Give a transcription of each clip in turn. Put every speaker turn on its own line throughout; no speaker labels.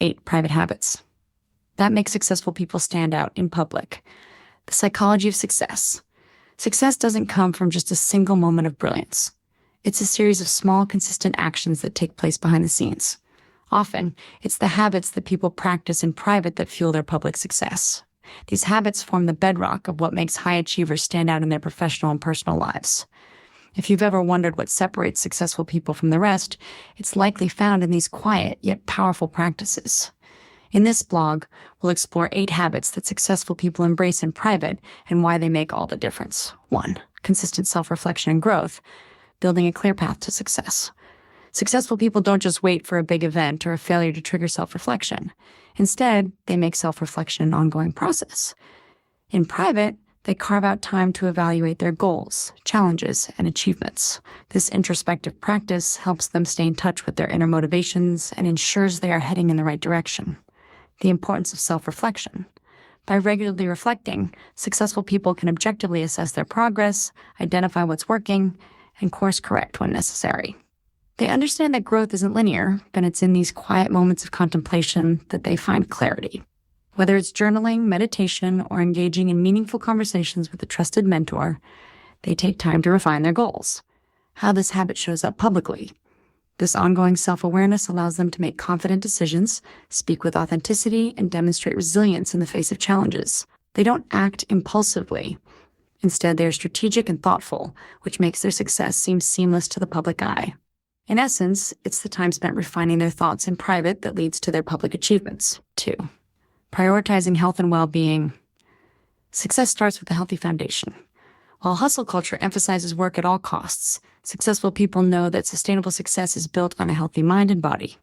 8 private habits that make successful people stand out in public. The psychology of success. Success doesn't come from just a single moment of brilliance. It's a series of small, consistent actions that take place behind the scenes. Often, it's the habits that people practice in private that fuel their public success. These habits form the bedrock of what makes high achievers stand out in their professional and personal lives. If you've ever wondered what separates successful people from the rest, it's likely found in these quiet yet powerful practices. In this blog, we'll explore 8 habits that successful people embrace in private and why they make all the difference. 1. Consistent self-reflection and growth, building a clear path to success. Successful people don't just wait for a big event or a failure to trigger self-reflection. Instead, they make self-reflection an ongoing process. In private, they carve out time to evaluate their goals, challenges, and achievements. This introspective practice helps them stay in touch with their inner motivations and ensures they are heading in the right direction. The importance of self-reflection. By regularly reflecting, successful people can objectively assess their progress, identify what's working, and course correct when necessary. They understand that growth isn't linear, but it's in these quiet moments of contemplation that they find clarity. Whether it's journaling, meditation, or engaging in meaningful conversations with a trusted mentor, they take time to refine their goals. How this habit shows up publicly. This ongoing self-awareness allows them to make confident decisions, speak with authenticity, and demonstrate resilience in the face of challenges. They don't act impulsively. Instead, they are strategic and thoughtful, which makes their success seem seamless to the public eye. In essence, it's the time spent refining their thoughts in private that leads to their public achievements. 2. Prioritizing health and well-being. Success starts with a healthy foundation. While hustle culture emphasizes work at all costs, successful people know that sustainable success is built on a healthy mind and body.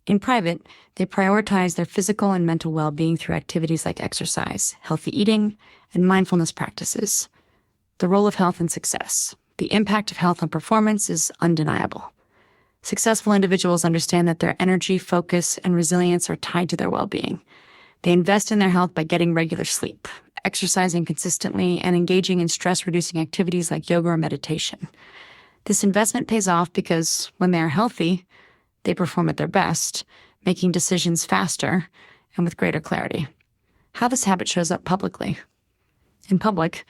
In private, they prioritize their physical and mental well-being through activities like exercise, healthy eating, and mindfulness practices. The role of health in success. The impact of health on performance is undeniable. Successful individuals understand that their energy, focus, and resilience are tied to their well-being. They invest in their health by getting regular sleep, exercising consistently, and engaging in stress-reducing activities like yoga or meditation. This investment pays off because when they are healthy, they perform at their best, making decisions faster and with greater clarity. How this habit shows up publicly. In public,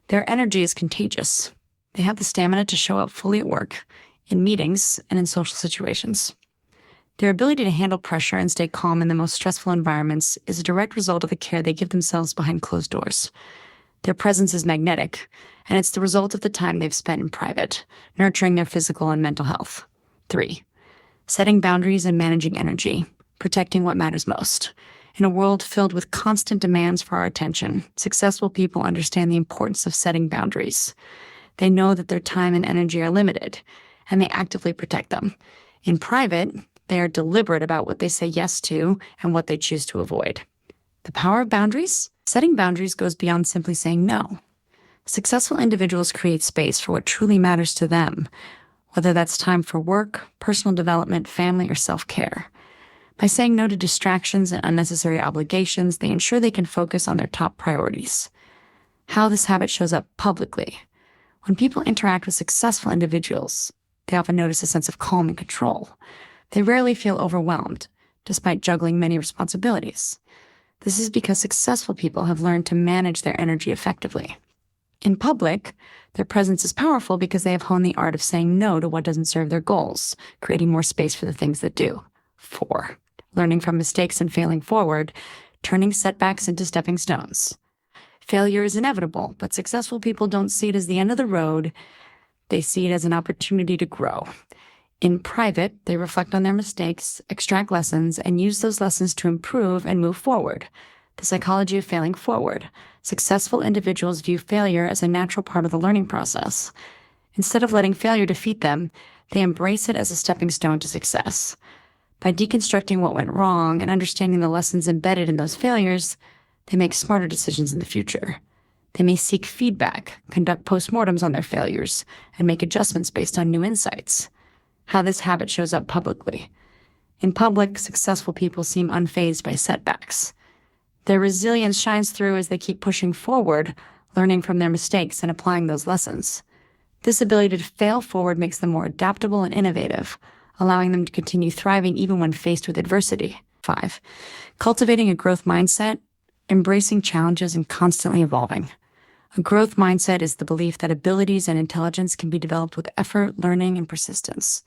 their energy is contagious. They have the stamina to show up fully at work, in meetings, and in social situations. Their ability to handle pressure and stay calm in the most stressful environments is a direct result of the care they give themselves behind closed doors. Their presence is magnetic, and it's the result of the time they've spent in private, nurturing their physical and mental health. 3. Setting boundaries and managing energy, protecting what matters most. In a world filled with constant demands for our attention, successful people understand the importance of setting boundaries. They know that their time and energy are limited, and they actively protect them. In private, they are deliberate about what they say yes to and what they choose to avoid. The power of boundaries? Setting boundaries goes beyond simply saying no. Successful individuals create space for what truly matters to them, whether that's time for work, personal development, family, or self-care. By saying no to distractions and unnecessary obligations, they ensure they can focus on their top priorities. How this habit shows up publicly. When people interact with successful individuals, they often notice a sense of calm and control. They rarely feel overwhelmed, despite juggling many responsibilities. This is because successful people have learned to manage their energy effectively. In public, their presence is powerful because they have honed the art of saying no to what doesn't serve their goals, creating more space for the things that do. 4. Learning from mistakes and failing forward, turning setbacks into stepping stones. Failure is inevitable, but successful people don't see it as the end of the road. They see it as an opportunity to grow. In private, they reflect on their mistakes, extract lessons, and use those lessons to improve and move forward. The psychology of failing forward. Successful individuals view failure as a natural part of the learning process. Instead of letting failure defeat them, they embrace it as a stepping stone to success. By deconstructing what went wrong and understanding the lessons embedded in those failures, they make smarter decisions in the future. They may seek feedback, conduct postmortems on their failures, and make adjustments based on new insights. How this habit shows up publicly. In public, successful people seem unfazed by setbacks. Their resilience shines through as they keep pushing forward, learning from their mistakes and applying those lessons. This ability to fail forward makes them more adaptable and innovative, allowing them to continue thriving even when faced with adversity. 5. Cultivating a growth mindset, embracing challenges and constantly evolving. A growth mindset is the belief that abilities and intelligence can be developed with effort, learning, and persistence.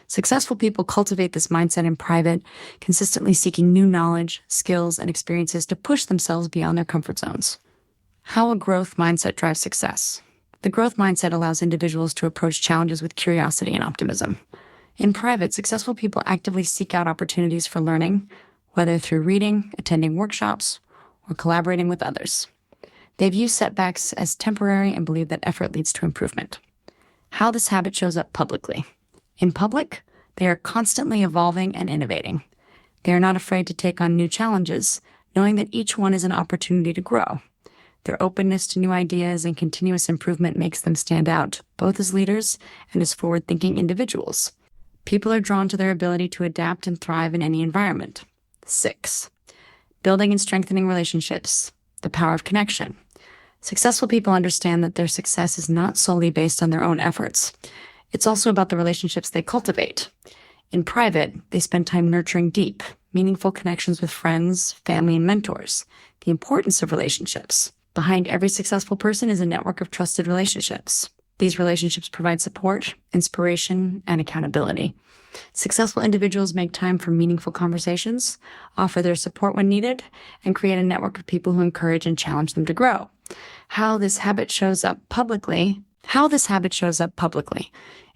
Successful people cultivate this mindset in private, consistently seeking new knowledge, skills, and experiences to push themselves beyond their comfort zones. How a growth mindset drives success. The growth mindset allows individuals to approach challenges with curiosity and optimism. In private, successful people actively seek out opportunities for learning, whether through reading, attending workshops, or collaborating with others. They view setbacks as temporary and believe that effort leads to improvement. How this habit shows up publicly. In public, they are constantly evolving and innovating. They are not afraid to take on new challenges, knowing that each one is an opportunity to grow. Their openness to new ideas and continuous improvement makes them stand out, both as leaders and as forward-thinking individuals. People are drawn to their ability to adapt and thrive in any environment. 6. Building and strengthening relationships. The power of connection. Successful people understand that their success is not solely based on their own efforts. It's also about the relationships they cultivate. In private, they spend time nurturing deep, meaningful connections with friends, family, and mentors. The importance of relationships. Behind every successful person is a network of trusted relationships. These relationships provide support, inspiration, and accountability. Successful individuals make time for meaningful conversations, offer their support when needed, and create a network of people who encourage and challenge them to grow. How this habit shows up publicly.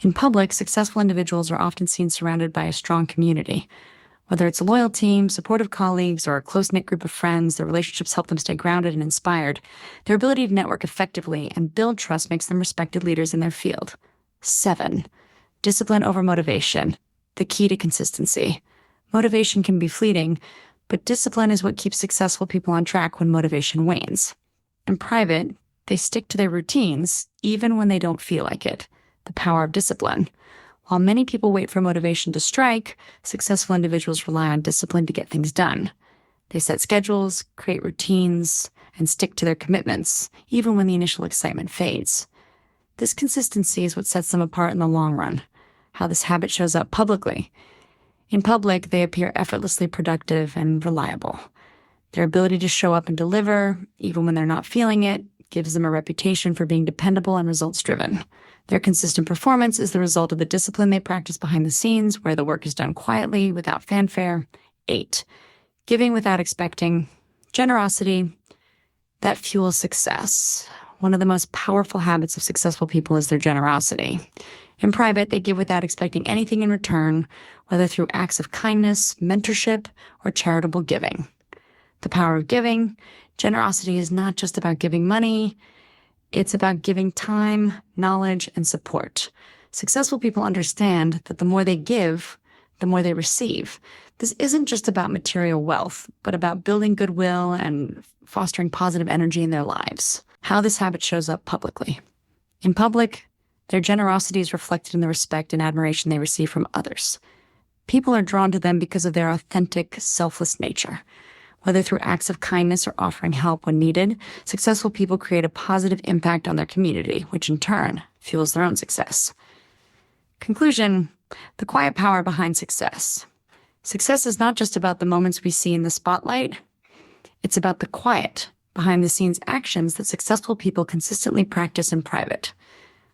In public, successful individuals are often seen surrounded by a strong community. Whether it's a loyal team, supportive colleagues, or a close-knit group of friends, their relationships help them stay grounded and inspired. Their ability to network effectively and build trust makes them respected leaders in their field. 7. Discipline over motivation. The key to consistency. Motivation can be fleeting, but discipline is what keeps successful people on track when motivation wanes. In private, they stick to their routines, even when they don't feel like it. The power of discipline. While many people wait for motivation to strike, successful individuals rely on discipline to get things done. They set schedules, create routines, and stick to their commitments, even when the initial excitement fades. This consistency is what sets them apart in the long run. How this habit shows up publicly. In public, they appear effortlessly productive and reliable. Their ability to show up and deliver, even when they're not feeling it, gives them a reputation for being dependable and results-driven. Their consistent performance is the result of the discipline they practice behind the scenes, where the work is done quietly, without fanfare. 8. Giving without expecting. Generosity. That fuels success. One of the most powerful habits of successful people is their generosity. In private, they give without expecting anything in return, whether through acts of kindness, mentorship, or charitable giving. The power of giving. Generosity is not just about giving money. It's about giving time, knowledge, and support. Successful people understand that the more they give, the more they receive. This isn't just about material wealth, but about building goodwill and fostering positive energy in their lives. How this habit shows up publicly. In public, their generosity is reflected in the respect and admiration they receive from others. People are drawn to them because of their authentic, selfless nature. Whether through acts of kindness or offering help when needed, successful people create a positive impact on their community, which in turn fuels their own success. Conclusion: the quiet power behind success. Success is not just about the moments we see in the spotlight. It's about the quiet, behind-the-scenes actions that successful people consistently practice in private.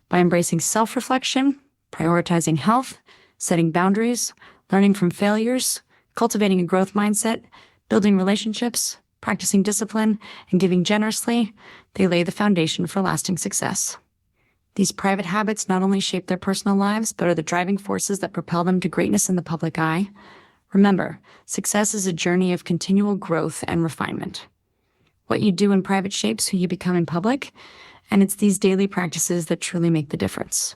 By embracing self-reflection, prioritizing health, setting boundaries, learning from failures, cultivating a growth mindset, building relationships, practicing discipline, and giving generously, they lay the foundation for lasting success. These private habits not only shape their personal lives, but are the driving forces that propel them to greatness in the public eye. Remember, success is a journey of continual growth and refinement. What you do in private shapes who you become in public, and it's these daily practices that truly make the difference.